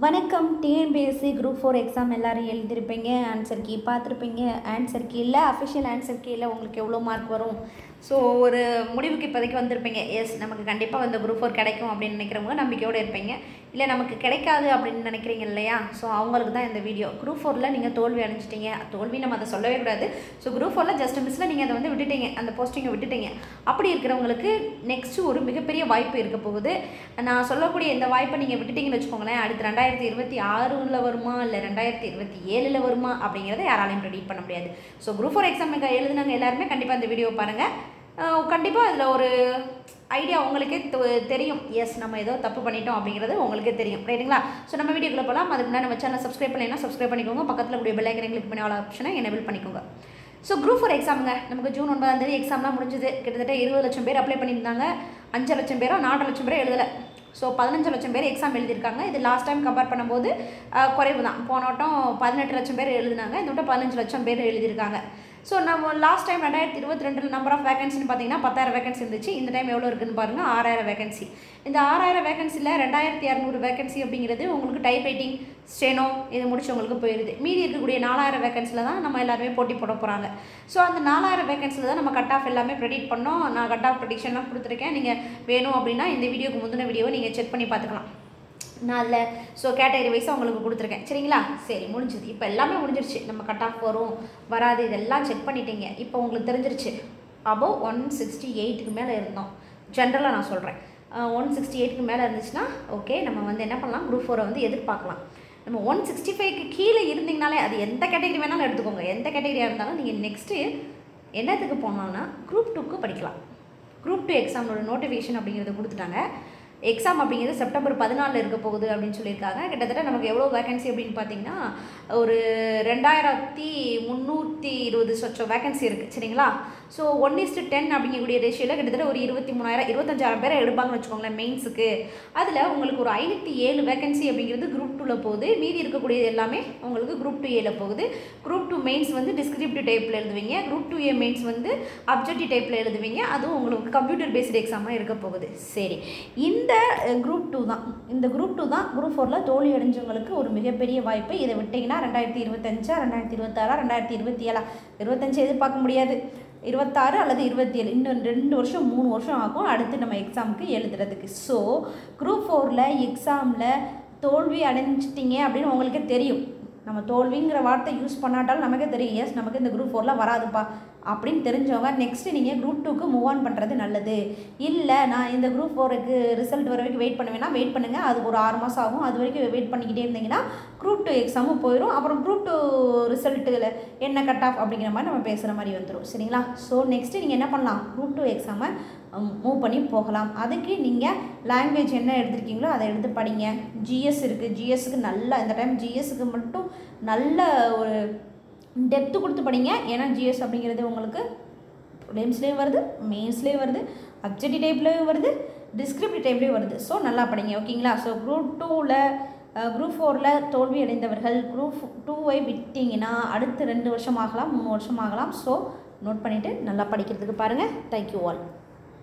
வணக்கம். TNPSC group 4 exam எல்லோரும் எழுதியிருப்பீங்க. Answer key பார்த்துருப்பீங்க. ஆன்சர் கீயில் அஃபிஷியல் ஆன்சர் கீயில் உங்களுக்கு எவ்வளோ மார்க் வரும், ஸோ ஒரு முடிவுக்கு இப்போதைக்கு வந்திருப்பீங்க. எஸ், நமக்கு கண்டிப்பாக வந்து குரூப் 4 கிடைக்கும் அப்படின்னு நினைக்கிறவங்க நம்பிக்கையோடு இருப்பீங்க. இல்லை நமக்கு கிடைக்காது அப்படின்னு நினைக்கிறீங்க இல்லையா, ஸோ அவங்களுக்கு தான் இந்த வீடியோ. குரூப் 4ல் நீங்கள் தோல்வி அடைஞ்சிட்டீங்க. தோல்வி நம்ம அதை சொல்லவே கூடாது. ஸோ குரூப் 4ல் ஜஸ்ட் மிஸ்ஸில் நீங்கள் அதை வந்து விட்டுட்டீங்க, அந்த போஸ்டிங்கை விட்டுட்டீங்க. அப்படி இருக்கிறவங்களுக்கு நெக்ஸ்ட்டு ஒரு மிகப்பெரிய வாய்ப்பு இருக்க போகுது. நான் சொல்லக்கூடிய இந்த வாய்ப்பை நீங்கள் விட்டுட்டீங்கன்னு வச்சுக்கோங்களேன், அடுத்து 2026 வருமா இல்லை 2027 வருமா அப்படிங்கிறத யாராலையும் ப்ரெடிக்ட் பண்ண முடியாது. ஸோ குரூப் 4 எக்ஸாம் எழுதுனாங்க எல்லாருமே கண்டிப்பாக இந்த வீடியோ பாருங்கள். கண்டிப்பாக அதில் ஒரு ஐடியா உங்களுக்கே தெரியும். எஸ், நம்ம ஏதோ தப்பு பண்ணிட்டோம் அப்படிங்கிறது உங்களுக்கே தெரியும், ரைட்டுங்களா? ஸோ நம்ம வீடியோக்குள்ளே போகலாம். அதுக்கு முன்னாடி நம்ம சேனல் சப்ஸ்கிரைப் பண்ணலைன்னா சப்ஸ்கிரைப் பண்ணிக்கோங்க. பக்கத்தில் கூடிய பெல் ஐக்கனை கிளிக் பண்ணி ஆல் ஆப்ஷனை எனேபிள் பண்ணிக்கோங்க. ஸோ குரூப் 4 எக்ஸாமுங்க நமக்கு ஜூன் 9 எக்ஸாம்லாம் முடிஞ்சது. கிட்டத்தட்ட 20 லட்சம் பேர் அப்ளை பண்ணியிருந்தாங்க. 5 லட்சம் பேரோ 4 லட்சம் பேரோ எழுதலை. ஸோ 15 லட்சம் பேர் எக்ஸாம் எழுதியிருக்காங்க. இது லாஸ்ட் டைம் கம்பேர் பண்ணும்போது குறைவு தான். போன வட்டம் 18 லட்சம் பேர் எழுதினாங்க, இந்த வட்டம் 15 லட்சம் பேர் எழுதியிருக்காங்க. ஸோ நம்ம லாஸ்ட் டைம் 2022 நம்பர் ஆஃப் வேகன்சின்னு பார்த்தீங்கன்னா 10,000 வேகன்சி இருந்துச்சு. இந்த டைம் எவ்வளோ இருக்குதுன்னு பாருங்கள், 6,000 வேகன்சி. இந்த 6,000 வேகன்சியில் 2,200 வேகன்சி அப்படிங்கிறது உங்களுக்கு டைப் ரைட்டிங், ஸ்டெனோ இது முடிச்சவங்களுக்கு போயிடுது. மீதி இருக்கக்கூடிய 4,000 வேகன்சியில் தான் நம்ம எல்லாருமே போட்டி போட போகிறாங்க. ஸோ அந்த 4,000 வேகன்சியில் தான் நம்ம கட் ஆஃப் எல்லாமே ப்ரெடிக்ட் பண்ணோம். நான் கட் ஆஃப் ப்ரெடிக்ஷன்லாம் கொடுத்துருக்கேன். நீங்கள் வேணும் அப்படின்னா இந்த வீடியோக்கு முந்தின வீடியோவை நீங்கள் செக் பண்ணி பார்த்துக்கலாம். நான் அதில் ஸோ கேட்டகரி வைஸாக உங்களுக்கு கொடுத்துருக்கேன், சரிங்களா? சரி, முடிஞ்சுது. இப்போ எல்லாமே முடிஞ்சிருச்சு. நம்ம கட் ஆஃப் வரும் வராது இதெல்லாம் செக் பண்ணிட்டீங்க. இப்போ உங்களுக்கு தெரிஞ்சிருச்சு. அபோவ் 168க்கு மேலே இருந்தோம். ஜென்ரலாக நான் சொல்கிறேன், 168க்கு மேலே இருந்துச்சுன்னா ஓகே, நம்ம வந்து என்ன பண்ணலாம், குரூப் 4 வந்து எதிர்பார்க்கலாம். நம்ம 165க்கு கீழே இருந்தீங்கனாலே அது எந்த கேட்டகரி வேணாலும் எடுத்துக்கோங்க. எந்த கேட்டகரியாக இருந்தாலும் நீங்கள் நெக்ஸ்ட்டு என்னத்துக்கு போனோம்னா குரூப் 2க்கு படிக்கலாம். குரூப் 2 எக்ஸாமோட நோட்டிஃபிகேஷன் அப்படிங்கிறத கொடுத்துட்டாங்க. எக்ஸாம் அப்படிங்கிறது செப்டம்பர் 14 இருக்க போகுது அப்படின்னு சொல்லியிருக்காங்க. கிட்டத்தட்ட நமக்கு எவ்வளோ வேகன்சி அப்படின்னு பார்த்தீங்கன்னா ஒரு 2,320 சொச்சம் வேகன்சி இருக்குது, சரிங்களா? ஸோ 1:10 அப்படிங்கக்கூடிய ரேஷியோவில் கிட்டத்தட்ட ஒரு 23,000 25,000 பேரை எடுப்பாங்கன்னு வச்சுக்கோங்களேன் மெயின்ஸுக்கு. அதில் உங்களுக்கு ஒரு 507 வேகன்சி அப்படிங்கிறது குரூப் 2ல் போகுது. மீதி இருக்கக்கூடியது எல்லாமே உங்களுக்கு குரூப் 2A போகுது. குரூப் 2 மெயின்ஸ் வந்து டிஸ்கிரிப்டிவ் டைப்பில் எழுதுவீங்க. குரூப் 2A மெயின்ஸ் வந்து அப்ஜெக்டிவ் டைப்பில் எழுதுவீங்க. அதுவும் உங்களுக்கு கம்ப்யூட்டர் பேஸ்டு எக்ஸாமாக இருக்க போகுது. சரி, இந்த குரூப் 2 தான். இந்த குரூப் 2 தான் குரூப் 4ல் தோல்வி அடைஞ்சவங்களுக்கு ஒரு மிகப்பெரிய வாய்ப்பு. இதை விட்டிங்கன்னா 2025, 2026, 2027, 25 எதிர்பார்க்க முடியாது, 26 அல்லது 27, இன்னும் 2 வருஷம் 3 வருஷம் ஆகும் அடுத்து நம்ம எக்ஸாமுக்கு எழுதுறதுக்கு. ஸோ குரூப் 4ல் எக்ஸாமில் தோல்வி அடைஞ்சிட்டிங்க அப்படின்னு உங்களுக்கே தெரியும். நம்ம தோல்விங்கிற வார்த்தை யூஸ் பண்ணாட்டாலும் நமக்கே தெரியும், எஸ் நமக்கு இந்த குரூப் 4ல் வராதுப்பா அப்படின்னு தெரிஞ்சவங்க நெக்ஸ்ட்டு நீங்கள் குரூப் 2க்கு மூவ் ஆன் பண்ணுறது நல்லது. இல்லை நான் இந்த குரூப் 4க்கு ரிசல்ட் வர வரைக்கும் வெயிட் பண்ணுவேன்னா வெயிட் பண்ணுங்கள். அதுக்கு ஒரு 6 மாதம் ஆகும். அது வரைக்கும் வெயிட் பண்ணிக்கிட்டே இருந்தீங்கன்னா குரூப் 2 எக்ஸாமும் போயிடும். அப்புறம் குரூப் 2 ரிசல்ட்டில் என்ன கட் ஆஃப் அப்படிங்கிற மாதிரி நம்ம பேசுகிற மாதிரி வந்துடும், சரிங்களா? ஸோ நெக்ஸ்ட்டு நீங்கள் என்ன பண்ணலாம், குரூப் 2 எக்ஸாமை மூவ் பண்ணி போகலாம். அதுக்கு நீங்கள் லாங்குவேஜ் என்ன எடுத்துருக்கீங்களோ அதை எடுத்து படிங்க. ஜிஎஸ் இருக்குது, ஜிஎஸ்க்கு நல்லா இந்த டைம் ஜிஎஸ்க்கு மட்டும் நல்ல ஒரு டெப்த்து கொடுத்து படிங்க. ஏன்னா ஜிஎஸ் அப்படிங்கிறது உங்களுக்கு ப்ரிலிம்ஸ்லேயும் வருது, மெயின்ஸ்லேயும் வருது, அப்ஜெக்டிவ் டைப்லேயும் வருது, டிஸ்கிரிப்டிவ் டைப்லேயும் வருது. ஸோ நல்லா படிங்க, ஓகேங்களா? ஸோ குரூப் 2வில் குரூப் 4ல் தோல்வி அடைந்தவர்கள் குரூப் 2வை விட்டிங்கன்னா அடுத்து 2 வருஷம் ஆகலாம், 3 வருஷம் ஆகலாம். ஸோ நோட் பண்ணிவிட்டு நல்லா படிக்கிறதுக்கு பாருங்கள். Thank you all.